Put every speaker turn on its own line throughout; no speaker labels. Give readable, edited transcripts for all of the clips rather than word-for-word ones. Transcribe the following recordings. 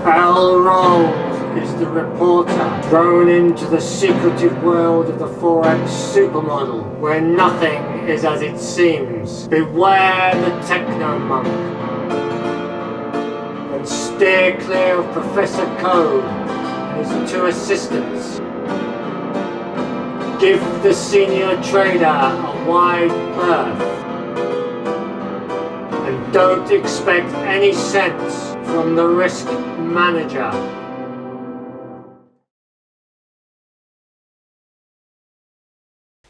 Bell rolls is the reporter thrown into the secretive world of the Forex Super Model, where nothing is as it seems. Beware the techno monk, and steer clear of Professor Code and his two assistants. Give the senior trader a wide berth, and don't expect any sense from the risk manager.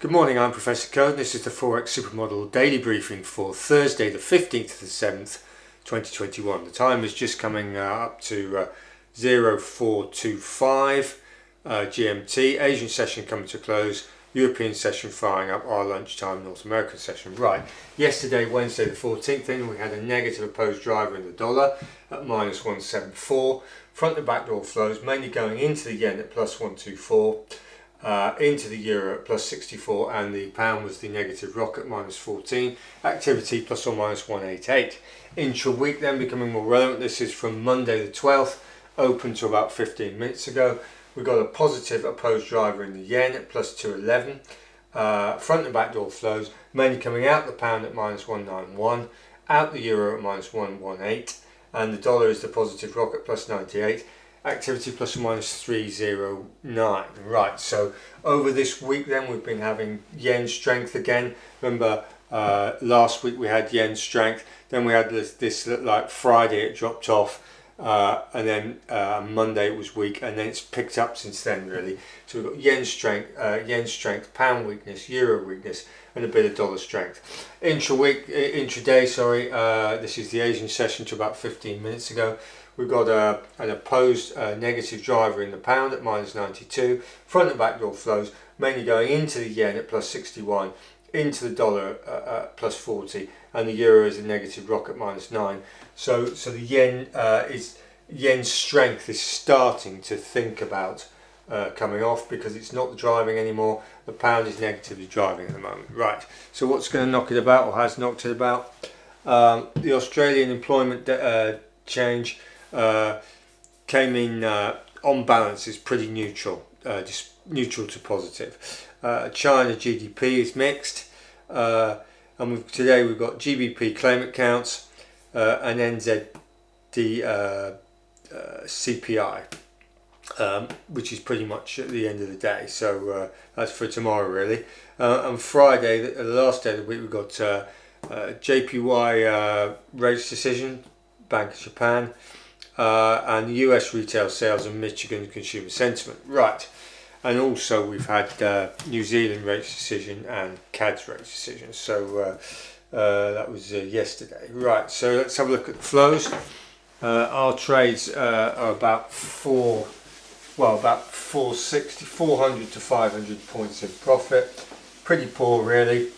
Good morning, I'm Professor Code. This is the Forex Super Model daily briefing for Thursday the 15th of the 7th, 2021. The time is just coming up to 0425 GMT. Asian session coming to close. European session firing up, our lunchtime, North American session. Right, yesterday, Wednesday the 14th, then we had a negative opposed driver in the dollar at minus 174. Front and back door flows mainly going into the yen at plus 124, into the euro at plus 64, and the pound was the negative rock at minus 14. Activity plus or minus 188. Intra-week then becoming more relevant. This is from Monday the 12th, open to about 15 minutes ago. We've got a positive opposed driver in the yen at plus 211. Front and back door flows mainly coming out the pound at minus 191, out the euro at minus 118, and the dollar is the positive rock at plus 98. Activity plus or minus 309. Right, so over this week then we've been having yen strength again. Remember last week we had yen strength, then we had this like Friday it dropped off. And then Monday it was weak, and then it's picked up since then really. So we've got yen strength, pound weakness, euro weakness, and a bit of dollar strength. Intraday, this is the Asian session to about 15 minutes ago. We've got an opposed negative driver in the pound at minus 92. Front and back door flows mainly going into the yen at plus 61, into the dollar at plus 40, and the euro is a negative rock at minus 9. So the yen strength is starting to think about coming off because it's not driving anymore. The pound is negatively driving at the moment. Right, so what's going to knock it about, or has knocked it about? The Australian employment change came in on balance is pretty neutral, just neutral to positive. China GDP is mixed, and today we've got GBP claimant counts, and NZD CPI, which is pretty much at the end of the day. So that's for tomorrow really. On Friday, the last day of the week, we've got JPY rates decision, Bank of Japan, and the US retail sales and Michigan consumer sentiment. Right. And also we've had New Zealand rates decision and CAD's rates decision. So that was yesterday. Right, so let's have a look at the flows. Our trades are about 460, 400 to 500 points in profit. Pretty poor really,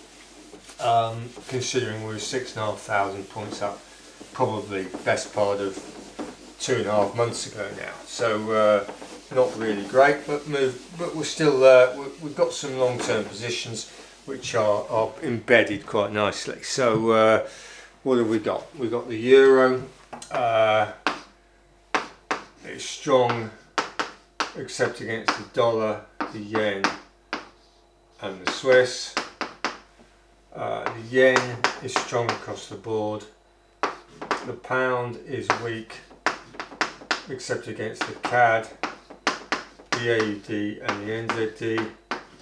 considering we were 6,500 points up, probably best part of 2.5 months ago now. So not really great, but we're still we've got some long-term positions which are embedded quite nicely. So what have we got? We've got the euro. It's strong except against the dollar, the yen and the Swiss. The yen is strong across the board. The pound is weak except against the CAD, the AUD and the NZD,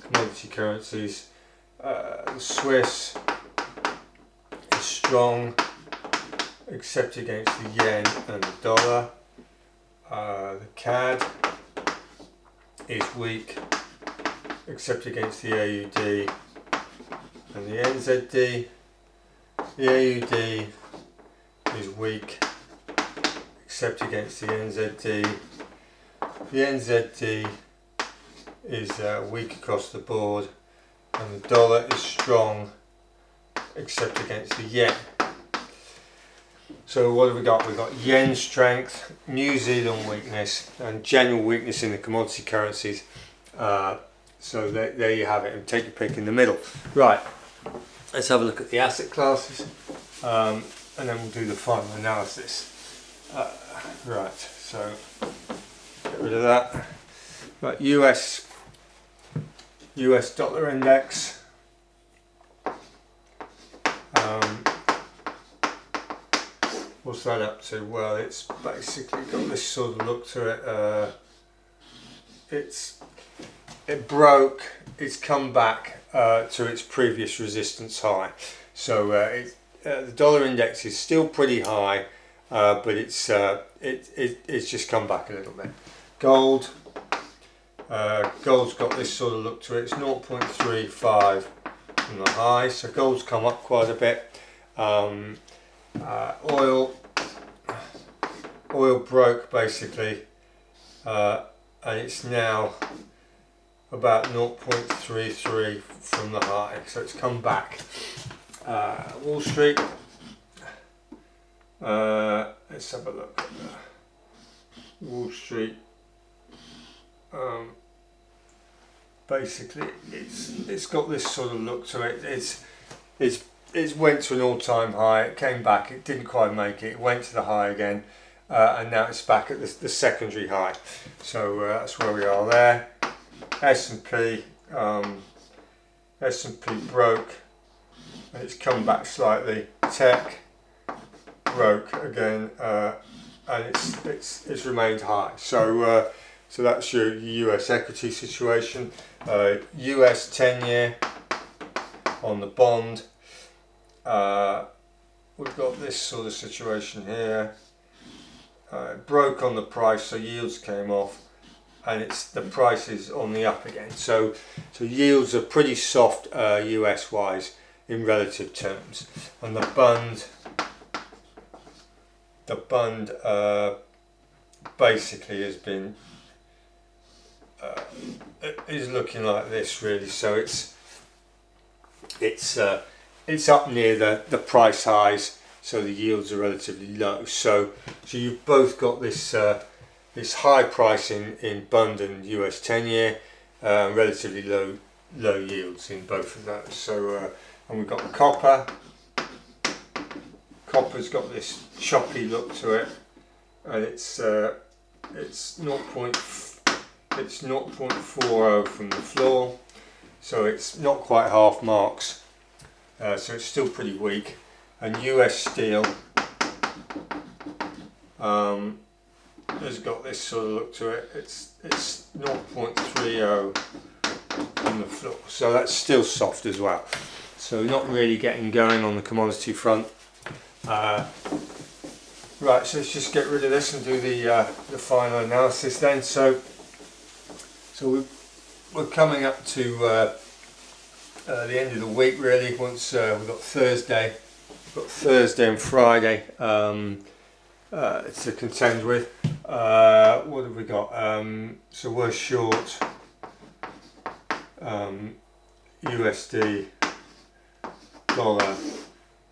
commodity currencies. The Swiss is strong except against the yen and the dollar. The CAD is weak except against the AUD and the NZD. The AUD is weak except against the NZD. The NZD is weak across the board, and the dollar is strong except against the yen. So what have we got? We've got yen strength, New Zealand weakness, and general weakness in the commodity currencies. So there you have it, and take your pick in the middle. Right, let's have a look at the asset classes, and then we'll do the final analysis. Right, so get rid of that. Right, US dollar index. What's that up to? Well, it's basically got this sort of look to it. It broke. It's come back to its previous resistance high. So the dollar index is still pretty high, but it's just come back a little bit. Gold's got this sort of look to it. It's 0.35 from the high, so gold's come up quite a bit. Oil broke basically, and it's now about 0.33 from the high, so it's come back. Wall Street, let's have a look at Wall Street. Basically, it's got this sort of look to it. It went to an all-time high. It came back. It didn't quite make it. It went to the high again, and now it's back at the secondary high. So that's where we are there. S&P broke, and it's come back slightly. Tech broke again, and it's remained high. So that's your US equity situation. US 10-year on the bond. We've got this sort of situation here. It broke on the price, so yields came off, and the price is on the up again. So yields are pretty soft US wise in relative terms, and the bund basically has been is looking like this really. So it's up near the price highs, so the yields are relatively low. So you've both got this high price in bund and US 10-year, relatively low yields in both of those. So and we've got the copper. Copper's got this choppy look to it, and it's 0.40 from the floor, so it's not quite half marks. So it's still pretty weak. And US steel has got this sort of look to it. It's 0.30 on the floor, so that's still soft as well. So not really getting going on the commodity front. Right, so let's just get rid of this and do the final analysis then. So we're coming up to the end of the week really. Once we've got Thursday and Friday to contend with. What have we got? So we're short USD dollar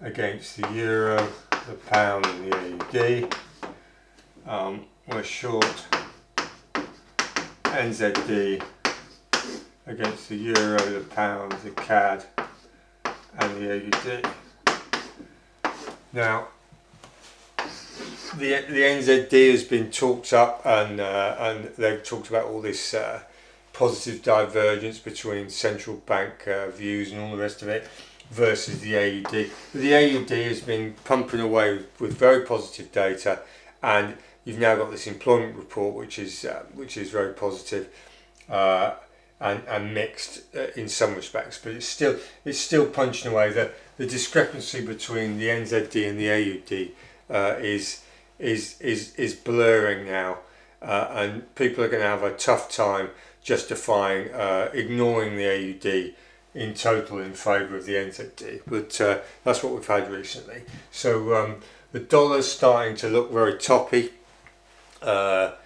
against the euro, the pound and the AUD. We're short NZD against the euro, the pound, the CAD and the AUD. Now the NZD has been talked up, and they've talked about all this positive divergence between central bank views and all the rest of it versus the AUD. The AUD has been pumping away with very positive data, and you've now got this employment report which is very positive and mixed in some respects, but it's still punching away. The discrepancy between the NZD and the AUD is blurring now, and people are going to have a tough time justifying ignoring the AUD in total in favour of the NZD, but that's what we've had recently. So the dollar's starting to look very toppy. Gold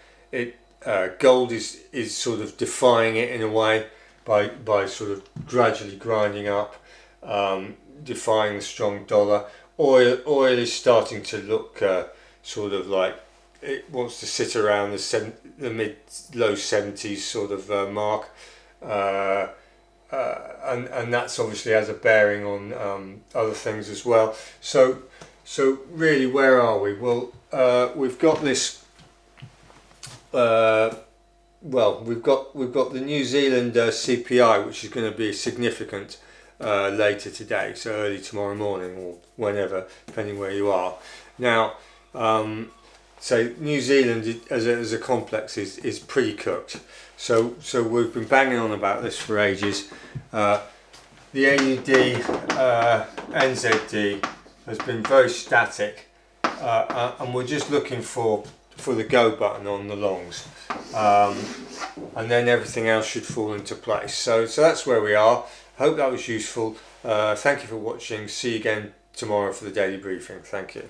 is sort of defying it in a way by sort of gradually grinding up, defying the strong dollar. Oil is starting to look sort of like it wants to sit around the mid-low 70s sort of mark, and that's obviously has a bearing on other things as well. So So really, where are we? Well, we've got this. We've got the New Zealand CPI, which is going to be significant later today, so early tomorrow morning or whenever, depending where you are. Now, so New Zealand as a complex is pretty cooked. So we've been banging on about this for ages. The AUD NZD has been very static, and we're just looking for the go button on the longs, and then everything else should fall into place. So that's where we are. Hope that was useful. Thank you for watching. See you again tomorrow for the daily briefing. Thank you.